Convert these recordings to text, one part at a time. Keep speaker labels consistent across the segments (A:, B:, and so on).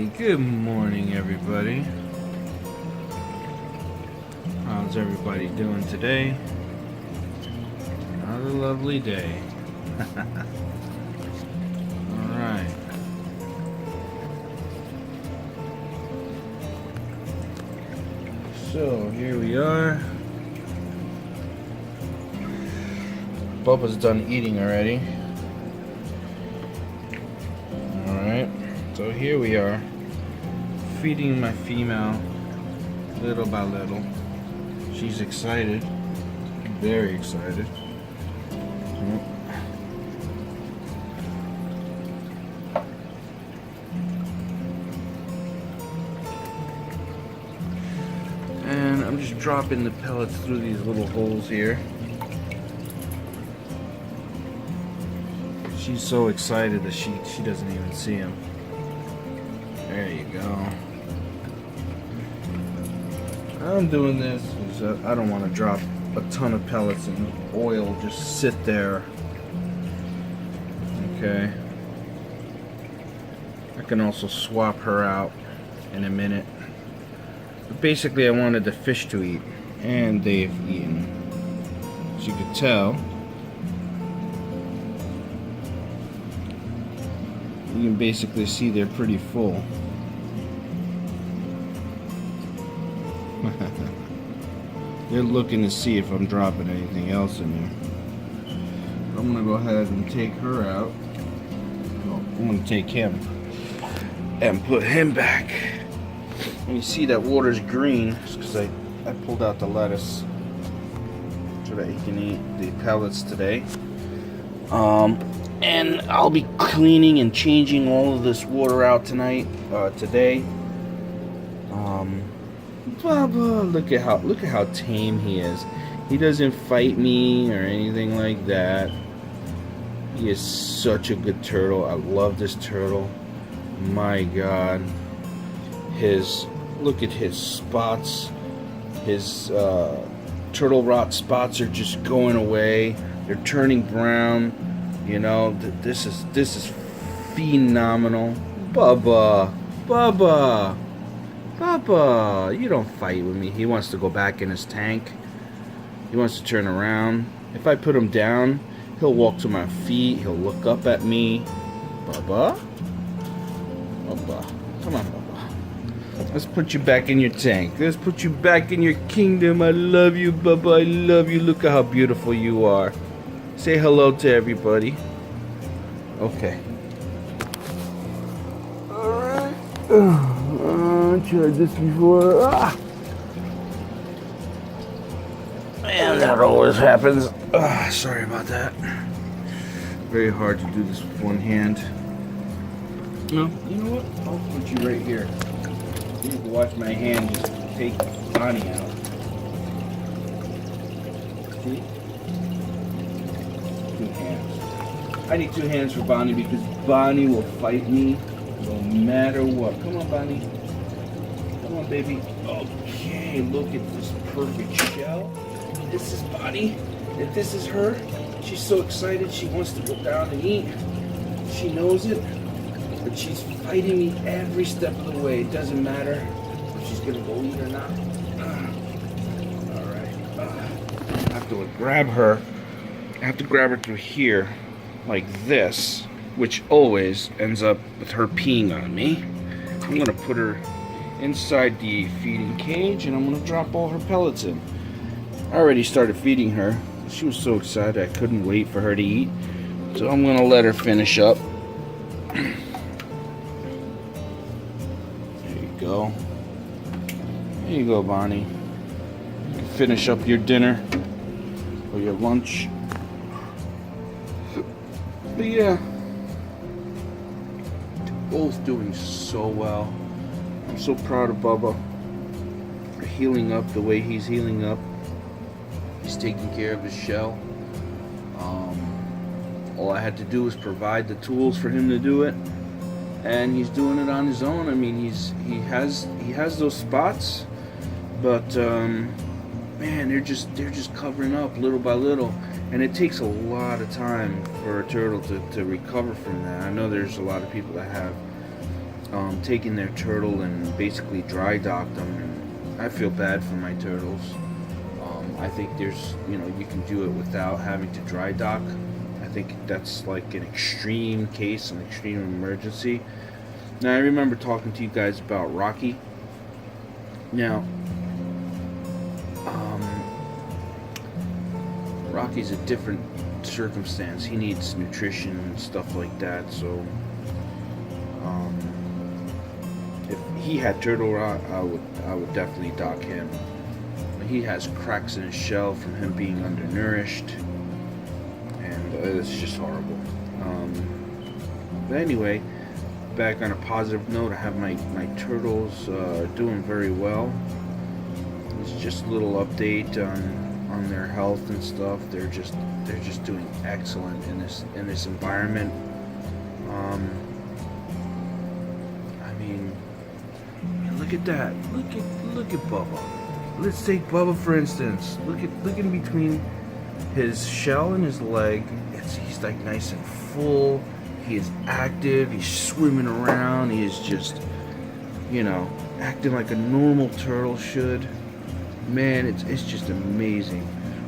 A: Hey, good morning, everybody. How's everybody doing today? Another lovely day. Alright. So, here we are. Bubba's done eating already. Alright. So here we are, feeding my female little by little. She's excited, very excited. And I'm just dropping the pellets through these little holes here. She's so excited that she doesn't even see them. There you go. I'm doing this because I don't want to drop a ton of pellets and oil just sit there. Okay. I can also swap her out in a minute. But basically I wanted the fish to eat, and they've eaten. As you can tell, you can basically see they're pretty full. They're looking to see if I'm dropping anything else in there. I'm gonna go ahead and take her out. Well, I'm gonna take him and put him back. And you see that water's green because I pulled out the lettuce so that he can eat the pellets today. And I'll be cleaning and changing all of this water out today. Bubba, look at how tame he is. He doesn't fight me or anything like that. He is such a good turtle. I love this turtle. My God, look at his spots. His turtle rot spots are just going away. They're turning brown. You know, this is phenomenal. Bubba, you don't fight with me. He wants to go back in his tank. He wants to turn around. If I put him down, he'll walk to my feet. He'll look up at me. Bubba, come on, Bubba. Let's put you back in your tank. Let's put you back in your kingdom. I love you, Bubba. I love you. Look at how beautiful you are. Say hello to everybody. Okay. Alright. I tried this before. And that always happens. Sorry about that. Very hard to do this with one hand. No, you know what? I'll put you right here. You can watch my hand just take Bonnie out. See? 2 hands. I need 2 hands for Bonnie because Bonnie will fight me no matter what. Come on, Bonnie. Come on, baby. Okay, look at this perfect shell. This is Bonnie. If this is her, she's so excited she wants to go down and eat. She knows it, but she's fighting me every step of the way. It doesn't matter if she's gonna go eat or not. All right. I have to grab her. I have to grab her through here, like this, which always ends up with her peeing on me. I'm gonna put her inside the feeding cage and I'm gonna drop all her pellets in. I already started feeding her. She was so excited I couldn't wait for her to eat. So I'm gonna let her finish up. There you go. There you go, Bonnie. You can finish up your dinner or your lunch. But yeah, both doing so well. I'm so proud of Bubba for healing up the way he's healing up. He's taking care of his shell. All I had to do was provide the tools for him to do it, and he's doing it on his own. I mean, he has those spots, but man, they're just covering up little by little. And it takes a lot of time for a turtle to recover from that. I know there's a lot of people that have taking their turtle and basically dry docked them. And I feel bad for my turtles. I think there's, you can do it without having to dry dock. I think that's like an extreme case, an extreme emergency. Now, I remember talking to you guys about Rocky. Now, Rocky's a different circumstance. He needs nutrition and stuff like that. So, if he had turtle rot, I would definitely dock him. He has cracks in his shell from him being undernourished, and it's just horrible. But anyway, back on a positive note, I have my turtles doing very well. It's just a little update on their health and stuff. They're just doing excellent in this environment. I mean, look at that. Look at Bubba. Let's take Bubba for instance. Look in between his shell and his leg. He's like nice and full. He is active. He's swimming around. He is just, acting like a normal turtle should. Man, it's just amazing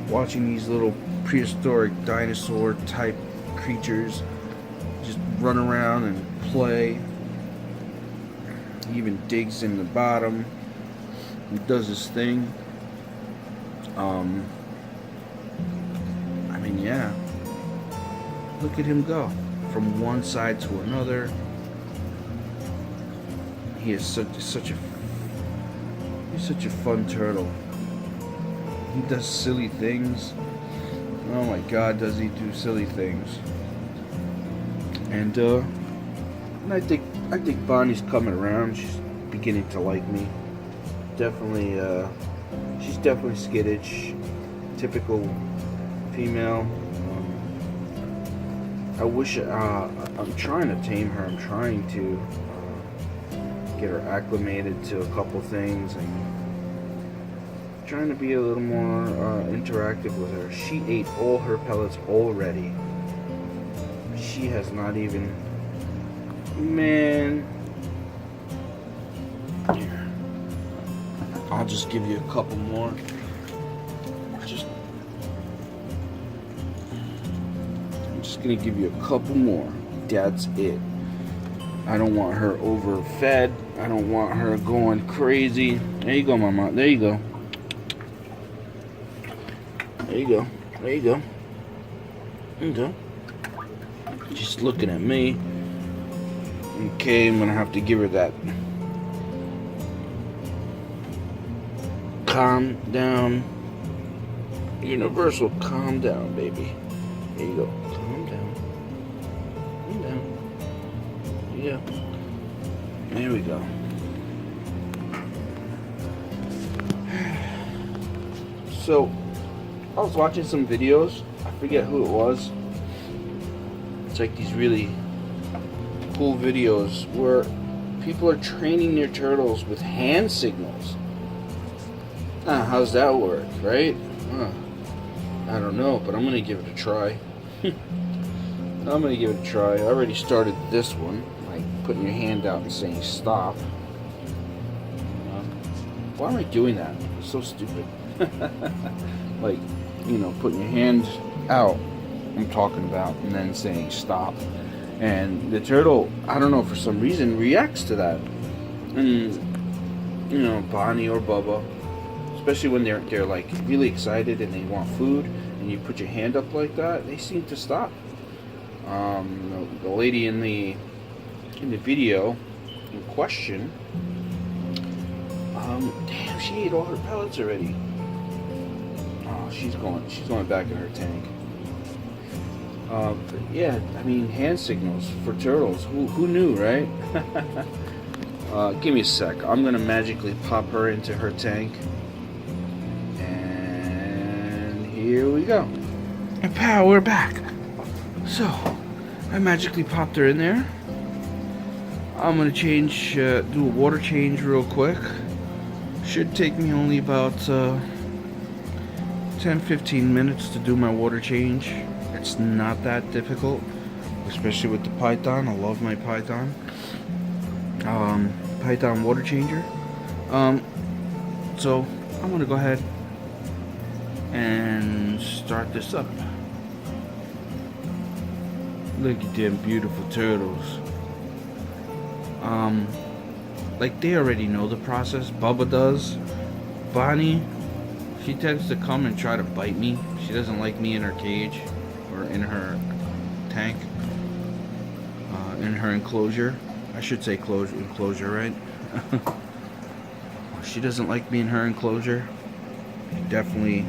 A: watching these little prehistoric dinosaur type creatures just run around and play. He even digs in the bottom. He does his thing. I mean, yeah. Look at him go from one side to another. He is such a fun turtle. He does silly things. Oh my God, does he do silly things? And I think Bonnie's coming around. She's beginning to like me. Definitely, she's definitely skittish, typical female. I wish I'm trying to tame her. I'm trying to get her acclimated to a couple things and trying to be a little more interactive with her. She ate all her pellets already. She has not even. Man. Here. I'll just give you a couple more. I'm just gonna give you a couple more. That's it. I don't want her overfed. I don't want her going crazy. There you go, Mama. There you go. There you go. There you go. There you go. She's looking at me. Okay, I'm gonna have to give her that. Calm down. Universal, calm down, baby. There you go. Calm down. Calm down. Yeah. There we go. So, I was watching some videos. I forget who it was. It's like these really cool videos where people are training their turtles with hand signals. How's that work, right? I don't know, but I'm gonna give it a try. I already started this one, like putting your hand out and saying stop. Why am I doing that? It's so stupid. Like, putting your hand out, I'm talking about, and then saying stop. And the turtle, I don't know, for some reason reacts to that. And Bonnie or Bubba, especially when they're like really excited and they want food, and you put your hand up like that, they seem to stop. The lady in the video in question, damn, she ate all her pellets already. Oh, she's going back in her tank. Yeah, I mean, hand signals for turtles. Who knew, right? Give me a sec. I'm gonna magically pop her into her tank. And here we go. And pow, we're back. So, I magically popped her in there. I'm gonna do a water change real quick. Should take me only about 10-15 minutes to do my water change. It's not that difficult, especially with the python. I love my python. Python water changer. So I'm gonna go ahead and start this up. Look at them beautiful turtles. Like they already know the process. Bubba does. Bonnie, she tends to come and try to bite me. She doesn't like me in her cage or in her tank, in her enclosure. I should say enclosure, right? She doesn't like me in her enclosure. Definitely.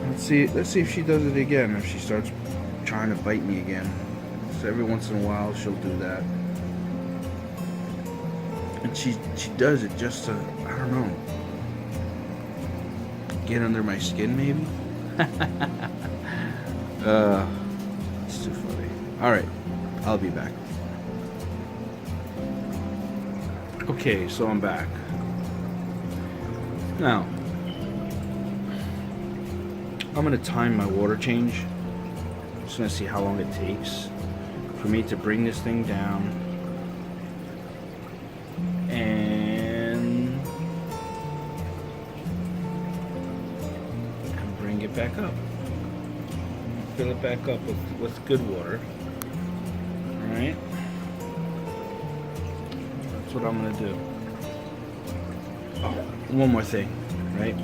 A: Let's see if she does it again. If she starts trying to bite me again. So every once in a while she'll do that. And she does it just to, I don't know, get under my skin maybe. It's too funny. Alright, I'll be back. Okay, so I'm back. Now, I'm gonna time my water change. Just gonna see how long it takes for me to bring this thing down and bring it back up. Fill it back up with good water. Alright? That's what I'm gonna do. Oh, one more thing, right?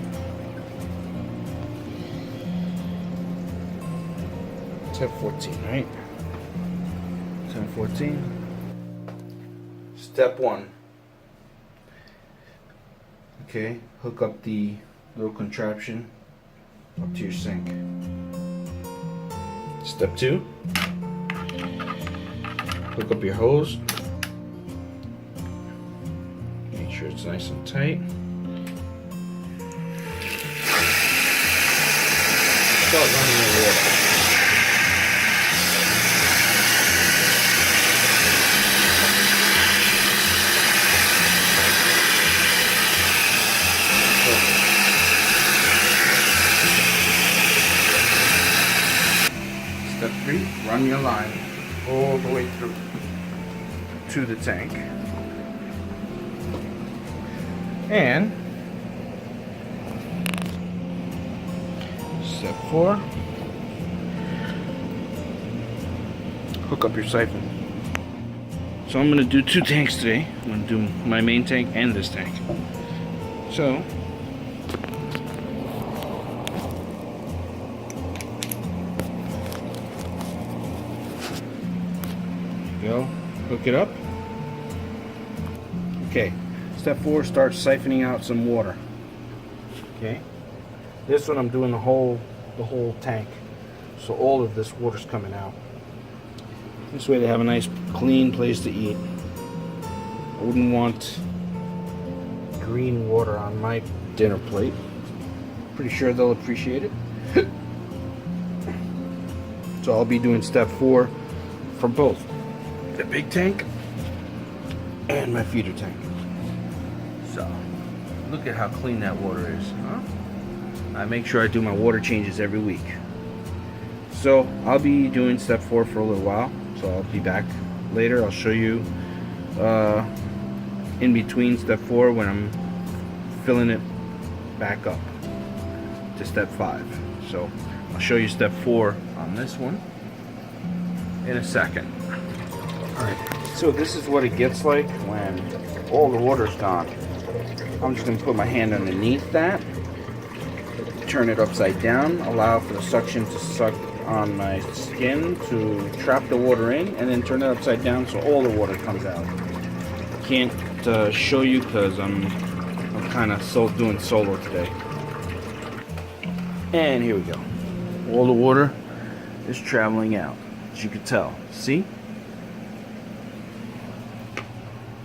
A: Step 14, right? Step 14. Step 1. Okay, hook up the little contraption up to your sink. Step 2. Hook up your hose. Make sure it's nice and tight. Start running the water. Step 3, run your line all the way through to the tank. And step 4, hook up your siphon. So I'm going to do 2 tanks today. I'm going to do my main tank and this tank. So go, hook it up. Okay, step 4, start siphoning out some water. Okay, this one I'm doing the whole tank, so all of this water's coming out. This way they have a nice clean place to eat. I wouldn't want green water on my dinner plate. Pretty sure they'll appreciate it. So I'll be doing step 4 for both the big tank and my feeder tank. So look at how clean that water is, huh? I make sure I do my water changes every week. So I'll be doing step 4 for a little while, so I'll be back later. I'll show you in between step 4 when I'm filling it back up to step 5. So I'll show you step 4 on this one in a second. Alright, so this is what it gets like when all the water's gone. I'm just going to put my hand underneath that, turn it upside down, allow for the suction to suck on my skin to trap the water in, and then turn it upside down so all the water comes out. Can't show you because I'm kind of doing solo today. And here we go. All the water is traveling out, as you can tell. See?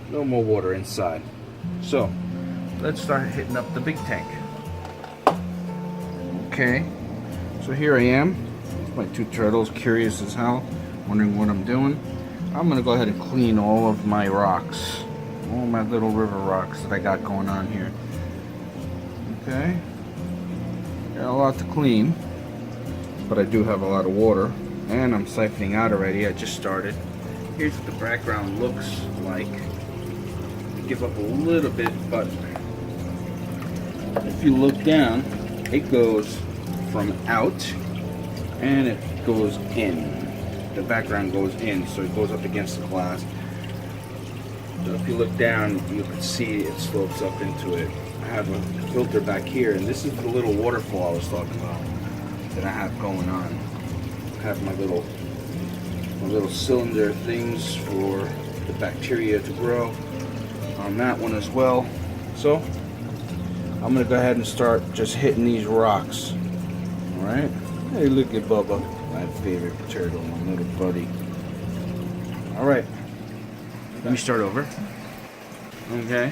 A: No more water inside. So let's start hitting up the big tank. Okay, so here I am. My 2 turtles, curious as hell, wondering what I'm doing. I'm gonna go ahead and clean all of my rocks, all my little river rocks that I got going on here. Okay, got a lot to clean, but I do have a lot of water, and I'm siphoning out already. I just started. here's what the background looks like. Give up a little bit, but if you look down, it goes from out and it goes in. The background goes in, so it goes up against the glass. So if you look down, you can see it slopes up into it. I have a filter back here, and this is the little waterfall I was talking about that I have going on. I have my little cylinder things for the bacteria to grow on that one as well. So I'm gonna go ahead and start just hitting these rocks. All right. Hey, look at Bubba, my favorite turtle, my little buddy. All right. Let me start over. Okay.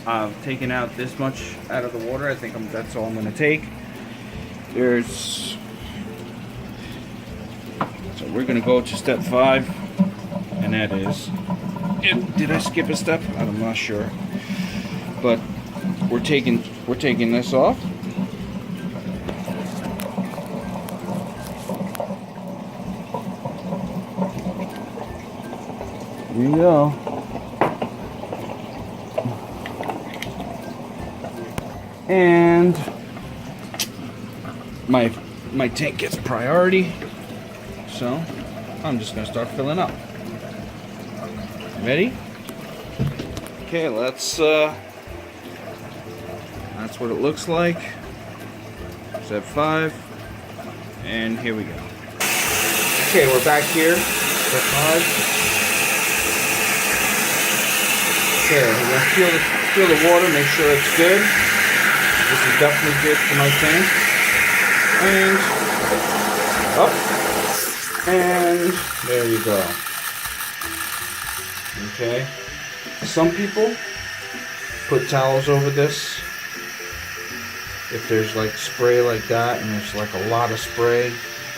A: I've taken out this much out of the water. I think that's all I'm gonna take. So we're gonna go to step 5, and that is. Did I skip a step? I'm not sure. But we're taking this off. Here you go. And my tank gets priority, so I'm just gonna start filling up. Ready? Okay, let's that's what it looks like. Step 5, and here we go. Okay, we're back here. Step 5. Okay, we're gonna feel the water, make sure it's good. This is definitely good for my tank. And up, and there you go. Okay. Some people put towels over this. If there's like spray like that, and there's like a lot of spray,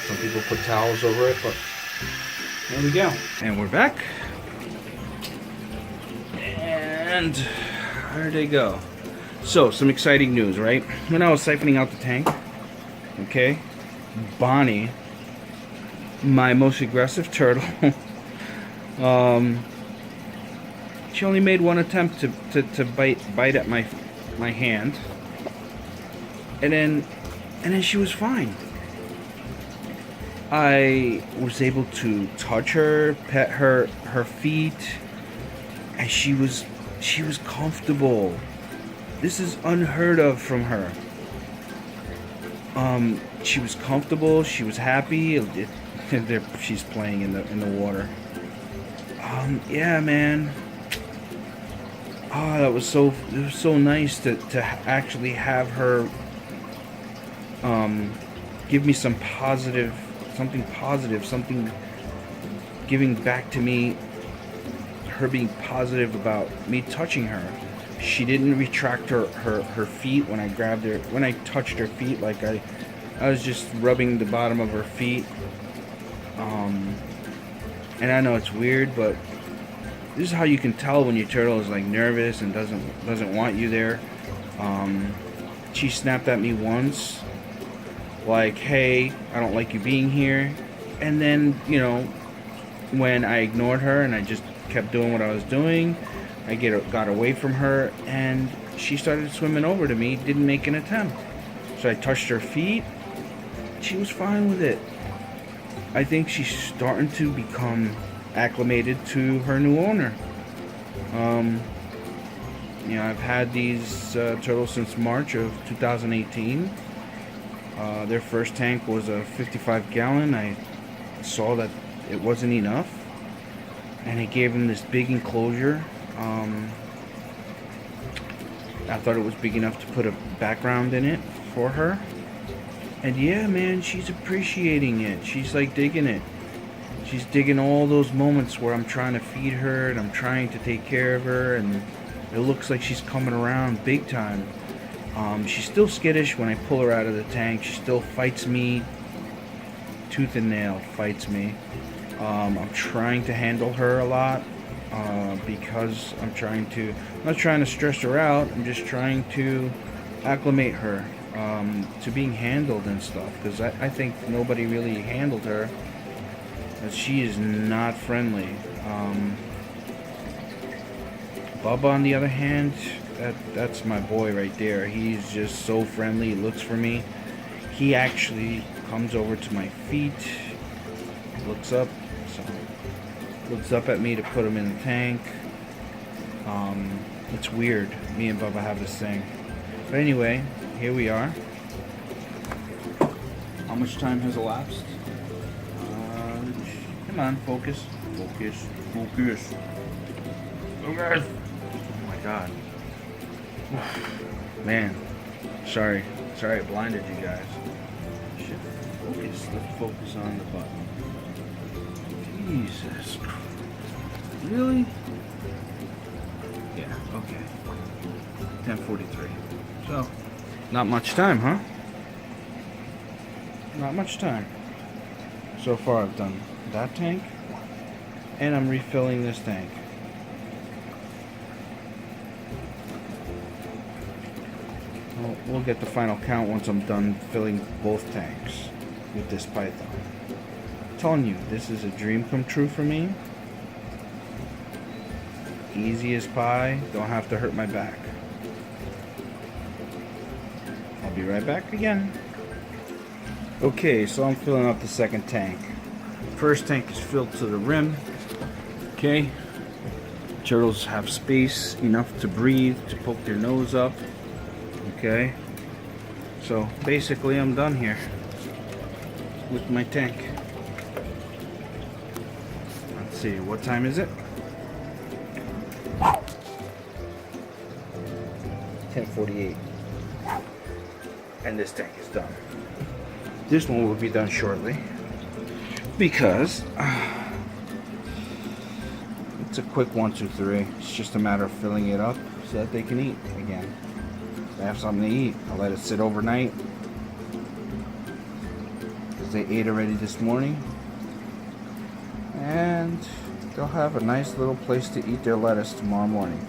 A: some people put towels over it. But there we go. And we're back. And there they go. So, some exciting news, right? When I was siphoning out the tank, okay, Bonnie, my most aggressive turtle, she only made one attempt to bite at my hand, and then she was fine. I was able to touch her, pet her feet, and she was comfortable. This is unheard of from her. She was comfortable. She was happy. She's playing in the water. Yeah, man. Oh, it was so nice to actually have her give me something positive, something giving back to me. Her being positive about me touching her. She didn't retract her feet when I grabbed her, when I touched her feet. Like I was just rubbing the bottom of her feet. And I know it's weird, but this is how you can tell when your turtle is like nervous and doesn't want you there. She snapped at me once, like, "Hey, I don't like you being here." And then, you know, when I ignored her and I just kept doing what I was doing, I got away from her, and she started swimming over to me, didn't make an attempt. So I touched her feet. She was fine with it. I think she's starting to become acclimated to her new owner. You know, I've had these turtles since March of 2018. Their first tank was a 55-gallon. I saw that it wasn't enough, and it gave them this big enclosure. I thought it was big enough to put a background in it for her. And yeah, man, she's appreciating it. She's like digging it. She's digging all those moments where I'm trying to feed her and I'm trying to take care of her, and it looks like she's coming around big time. She's still skittish when I pull her out of the tank. She still fights me, tooth and nail fights me. I'm trying to handle her a lot because I'm not trying to stress her out. I'm just trying to acclimate her to being handled and stuff, because I think nobody really handled her But she is not friendly. Bubba, on the other hand, that's my boy right there. He's just so friendly. He looks for me. He actually comes over to my feet, looks up at me to put him in the tank. It's weird. Me and Bubba have this thing. But anyway, here we are. How much time has elapsed? Come on, focus. Focus. Focus. Focus. Oh my god. Man. Sorry I blinded you guys. Shit. Focus. Let's focus on the button. Jesus Christ. Really? Yeah, okay. 10:43. So, not much time, huh? Not much time. So far I've done that tank, and I'm refilling this tank. We'll get the final count once I'm done filling both tanks with this python. I'm telling you, this is a dream come true for me. Easy as pie, don't have to hurt my back. I'll be right back again. Okay, so I'm filling up the second tank. First tank is filled to the rim. Okay. Turtles have space enough to breathe, to poke their nose up. Okay. So basically I'm done here with my tank. Let's see, what time is it? 10:48. And this tank is done. This one will be done shortly because it's a quick 1, 2, 3. It's just a matter of filling it up so that they can eat again. They have something to eat. I'll let it sit overnight because they ate already this morning, and they'll have a nice little place to eat their lettuce tomorrow morning.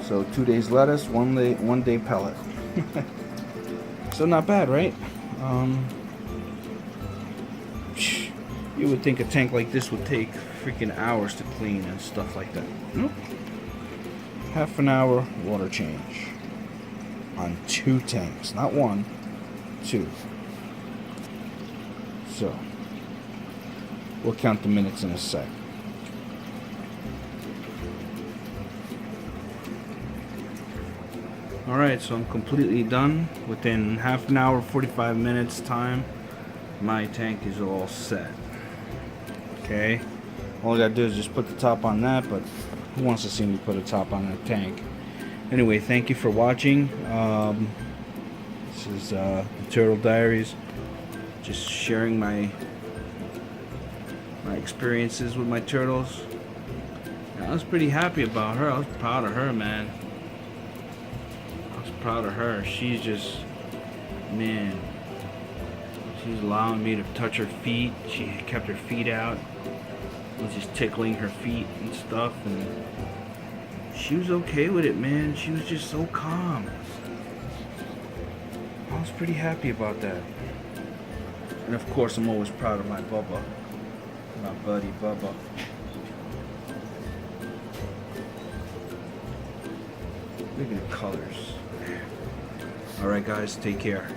A: So 2 days lettuce, 1 day pellet. So not bad, right? You would think a tank like this would take freaking hours to clean and stuff like that. Nope. Half an hour water change on 2 tanks, not 1, 2. So we'll count the minutes in a sec. Alright, so I'm completely done. Within half an hour, 45 minutes time, my tank is all set. Okay, all I gotta do is just put the top on that, but who wants to see me put a top on a tank? Anyway, thank you for watching. This is the Turtle Diaries. Just sharing my experiences with my turtles. I was pretty happy about her. I was proud of her, man. Proud of her. She's just, man, she's allowing me to touch her feet. She kept her feet out. I was just tickling her feet and stuff, and she was okay with it, man. She was just so calm. I was pretty happy about that. And of course, I'm always proud of my Bubba, my buddy Bubba. Look at the colors. Alright guys, take care.